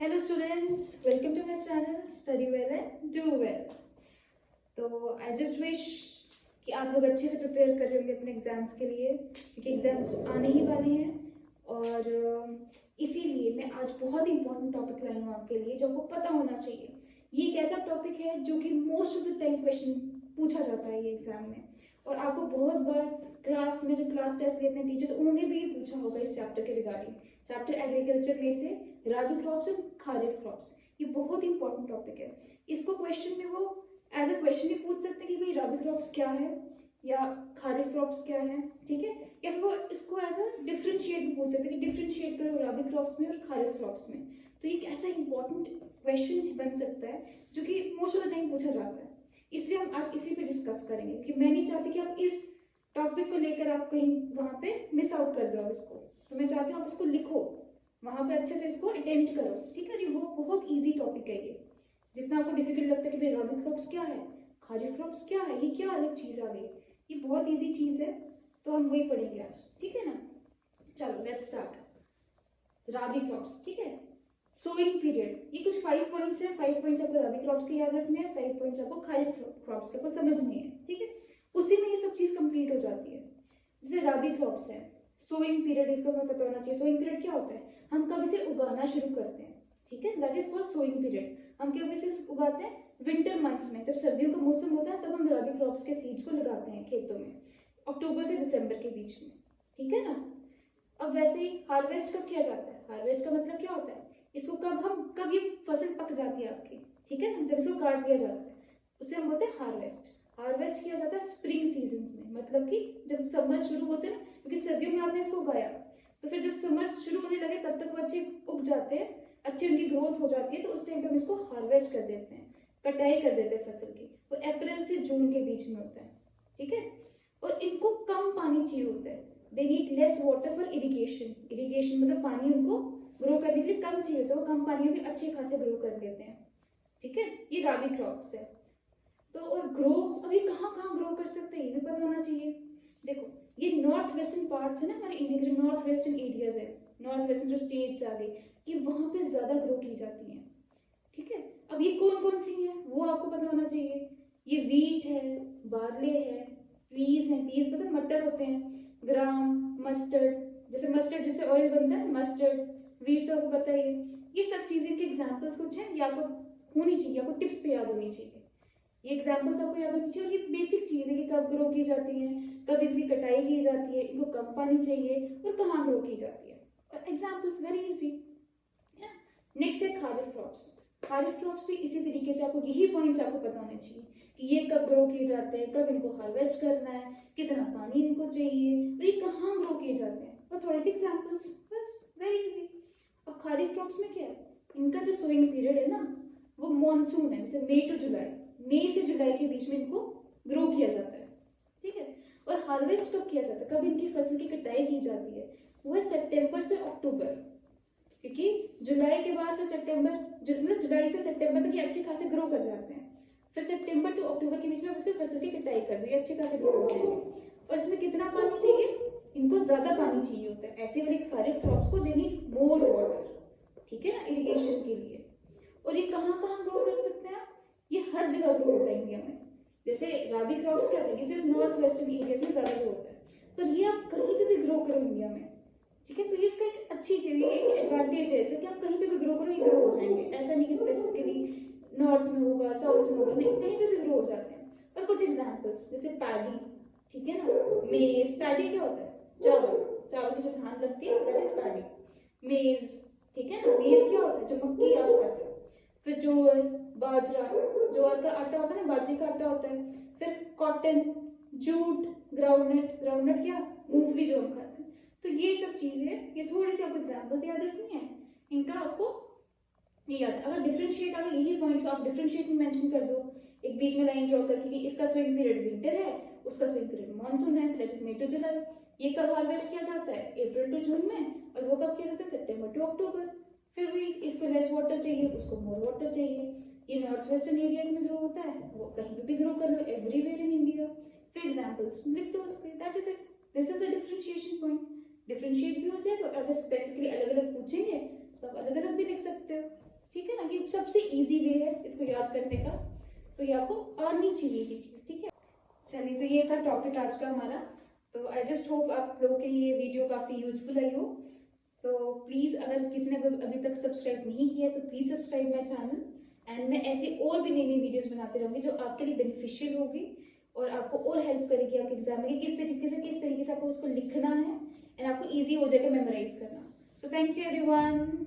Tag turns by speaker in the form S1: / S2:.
S1: Hello students, welcome to my channel study well and do well. तो I just wish कि आप लोग अच्छे से प्रिपेयर कर रहे होंगे अपने एग्जाम्स के लिए, क्योंकि एग्जाम्स आने ही वाले हैं। और इसीलिए मैं आज बहुत इंपॉर्टेंट टॉपिक लाई हूँ आपके लिए, जो आपको पता होना चाहिए। ये एक ऐसा टॉपिक है जो कि most of the time question पूछा जाता है ये एग्जाम में, और आपको बहुत बार क्लास में जब क्लास टेस्ट लेते हैं टीचर्स, उन्होंने भी ये पूछा होगा इस चैप्टर के रिगार्डिंग। चैप्टर एग्रीकल्चर में से राबी क्रॉप्स एंड खारिफ क्रॉप्स, ये बहुत ही इंपॉर्टेंट टॉपिक है। इसको क्वेश्चन में वो एज अ क्वेश्चन भी पूछ सकते हैं कि भाई राबी क्रॉप्स क्या है या खारिफ क्रॉप्स क्या है, ठीक है। या फिर वो इसको एज अ डिफरेंशिएट भी पूछ सकते हैं कि डिफरेंशिएट करो राबी क्रॉप्स में और खारिफ क्रॉप्स में। तो ये एक ऐसा इंपॉर्टेंट क्वेश्चन बन सकता है जो कि मोस्ट ऑफ द टाइम पूछा जाता है। इसलिए हम आज इसी पे डिस्कस करेंगे, क्योंकि मैं नहीं चाहती कि आप इस टॉपिक को लेकर आप कहीं वहाँ पे मिस आउट कर दो इसको। तो मैं चाहती हूँ आप इसको लिखो, वहाँ पे अच्छे से इसको अटेम्प्ट करो, ठीक है। वो बहुत इजी टॉपिक है ये। जितना आपको डिफिकल्ट लगता है कि भाई राबी क्रॉप्स क्या है, खारिफ क्रॉप्स क्या है, ये क्या अलग चीज़ आ गई, ये बहुत इजी चीज़ है। तो हम वही पढ़ेंगे आज, ठीक है ना। चलो लेट्स स्टार्ट। राबी क्रॉप्स, ठीक है। सोइंग पीरियड, ये कुछ 5 पॉइंट्स है। 5 पॉइंट्स आपको राबी क्रॉप्स के याद रखने हैं, 5 पॉइंट्स आपको खारिफ क्रॉप्स के आपको समझने हैं, ठीक है। उसी में ये सब चीज़ कंप्लीट हो जाती है। जैसे राबी क्रॉप्स है, सोइंग पीरियड इसको हमें पता होना चाहिए। सोइंग पीरियड क्या होता है, हम कब इसे उगाना शुरू करते हैं, ठीक है, that is called sowing period. हम कब इसे उगाते हैं, विंटर मंथ्स में, जब सर्दियों का मौसम होता है तब हम राबी क्रॉप्स के सीड्स को लगाते हैं खेतों में, अक्टूबर से दिसंबर के बीच में, ठीक है ना। अब वैसे ही हार्वेस्ट कब किया जाता है, हार्वेस्ट का मतलब क्या होता है, इसको कब ये फसल पक जाती है आपकी, ठीक है ना, जब इसको काट दिया जाता है उसे हम बोलते हैं हार्वेस्ट। हार्वेस्ट किया जाता है स्प्रिंग सीजन्स में, मतलब कि जब समर शुरू होते हैं, क्योंकि सर्दियों में आपने इसको उगाया, तो फिर जब समर शुरू होने लगे तब तक वो अच्छे उग जाते हैं, अच्छी उनकी ग्रोथ हो जाती है, तो उस टाइम पे हम इसको हार्वेस्ट कर देते हैं, कटाई कर देते हैं फसल की। वो अप्रैल से जून के बीच में होता है, ठीक है। और इनको कम पानी चाहिए होता है, they need less water for irrigation. Irrigation मतलब पानी उनको ग्रो करने के लिए कम चाहिए होता है, वो कम पानी में भी अच्छे खासे ग्रो कर लेते हैं, ठीक है। ये राबी क्रॉप्स है। तो और ग्रो, अब ये कहाँ कहाँ ग्रो कर सकते हैं ये भी पता होना चाहिए। देखो ये नॉर्थ वेस्टर्न पार्ट्स है ना हमारे इंडिया के, जो नॉर्थ वेस्टर्न एरियाज है, नॉर्थ वेस्टर्न जो स्टेट्स आ गई, ये वहाँ पे ज़्यादा ग्रो की जाती हैं, ठीक है। अब ये कौन कौन सी हैं वो आपको पता होना चाहिए। ये वीट है, बार्ले है, पीस है, पीस मतलब मटर होते हैं, ग्राम, मस्टर्ड, जैसे मस्टर्ड जिससे ऑयल बनता है मस्टर्ड, वीट तो आपको पता ही है। ये सब चीज़ें के एग्जाम्पल्स कुछ हैं, ये आपको होनी चाहिए, आपको टिप्स पे याद होनी चाहिए। ये एग्जाम्पल्स आपको याद होनी चाहिए। और ये बेसिक चीज़ है कि कब ग्रो की जाती है, कब इसकी कटाई की जाती है, इनको कम पानी चाहिए और कहाँ ग्रो की जाती है, और एग्जाम्पल्स वेरी इजी। नेक्स्ट है खारिफ क्रॉप्स। खारिफ क्रॉप्स भी इसी तरीके से आपको यही पॉइंट्स आपको पता होने चाहिए कि ये कब ग्रो किए जाते हैं, कब इनको हार्वेस्ट करना है, कितना पानी इनको चाहिए और ये कहाँ ग्रो किए जाते हैं, और थोड़े से एग्जाम्पल्स, बस वेरी इजी। और खारिफ क्रॉप्स में क्या है, इनका जो सोइंग पीरियड है ना वो मॉनसून है, जैसे मई टू जुलाई, मई से जुलाई के बीच में इनको ग्रो किया जाता है, ठीक है। और हार्वेस्ट कब किया जाता है, कब इनकी फसल की कटाई की जाती है, वो है सितंबर से अक्टूबर, क्योंकि जुलाई के बाद फिर सितंबर, मतलब जुलाई से सितंबर तक ये अच्छे खासे ग्रो कर जाते हैं, फिर सितंबर टू अक्टूबर के बीच में उसकी फसल की कटाई कर दो, ये अच्छे खासे ग्रो हो जाएंगे। और इसमें कितना पानी चाहिए, इनको ज्यादा पानी चाहिए होता है। ऐसे वाले खारिफ क्रॉप्स को दे नीड मोर वाटर, ठीक है ना, इरिगेशन के लिए। और ये कहाँ कहाँ ग्रो कर सकते हैं, ये हर जगह ग्रो होता है इंडिया में। जैसे राबी क्रॉप्स क्या है, ये सिर्फ नॉर्थ वेस्टर्न एरियाज में ज्यादा ग्रो होता है, पर ये आप कहीं पे भी ग्रो करो इंडिया में, ठीक है। तो ये इसका एक अच्छी चीज है, एक एडवांटेज है इसका कि आप कहीं पे भी ग्रो करो ये ग्रो हो जाएंगे। ऐसा नहीं कि स्पेसिफिकली नॉर्थ में होगा, साउथ में होगा, नहीं, कहीं पे भी ग्रो हो जाते हैं। और कुछ एग्जाम्पल्स जैसे पैडी, ठीक है ना, मेज। पैडी क्या होता है, चावल, चावल की जो धान लगती है दैट इज पैडी। मेज, ठीक है ना, मेज क्या होता है, जो मक्की आप खाते हो। फिर ज्वार, बाजरा, ज्वार का आटा होता है ना, बाजरे का आटा होता है। फिर कॉटन, जूट, ग्राउंडनट, ग्राउंडनट क्या, मूंगफली जो हम खाते हैं। तो ये सब चीजें, ये थोड़ी सी आपको एग्जाम्पल्स याद रखनी है, इनका आपको ये याद है। अगर डिफरेंशिएट आगे यही पॉइंट्स आप डिफरेंशिएट में मेंशन कर दो, एक बीच में लाइन ड्रॉ करके कि इसका स्विंग पीरियड विंटर है, उसका स्विंग पीरियड मॉनसून है, दैट इज मई टू जुलाई। ये कब हार्वेस्ट किया जाता है, अप्रैल टू जून में, और वो कब किया जाता है, सितंबर टू अक्टूबर। फिर वही, इसको लेस वाटर चाहिए, उसको मोर वाटर चाहिए। ये नॉर्थ वेस्टर्न एरियाज में ग्रो होता है, वो कहीं पे भी ग्रो कर लो, एवरीवेयर इन इंडिया। फिर एग्जांपल्स लिख दो उस पे, that is it, this is the differentiation point. Differentiate भी हो जाएगा, और अगर स्पेसिफिकली अलग अलग पूछेंगे तो आप अलग अलग भी लिख सकते हो, ठीक है ना, कि सबसे इजी वे है इसको याद करने का, तो ये आपको आनी चाहिए ये चीज़, ठीक है। चलिए, तो ये था टॉपिक आज का हमारा। तो आई जस्ट होप आप लोगों के लिए वीडियो काफ़ी यूजफुल आई हो। सो प्लीज़, अगर किसी ने अभी तक सब्सक्राइब नहीं किया है, so please subscribe my channel. And मैं ऐसी और भी नई नई वीडियोस बनाती रहूँगी जो आपके लिए बेनिफिशियल होगी और आपको और हेल्प करेगी आपके एग्जाम में, किस तरीके से आपको उसको लिखना है एंड आपको ईजी हो जाएगा मेमोराइज करना। So thank you everyone.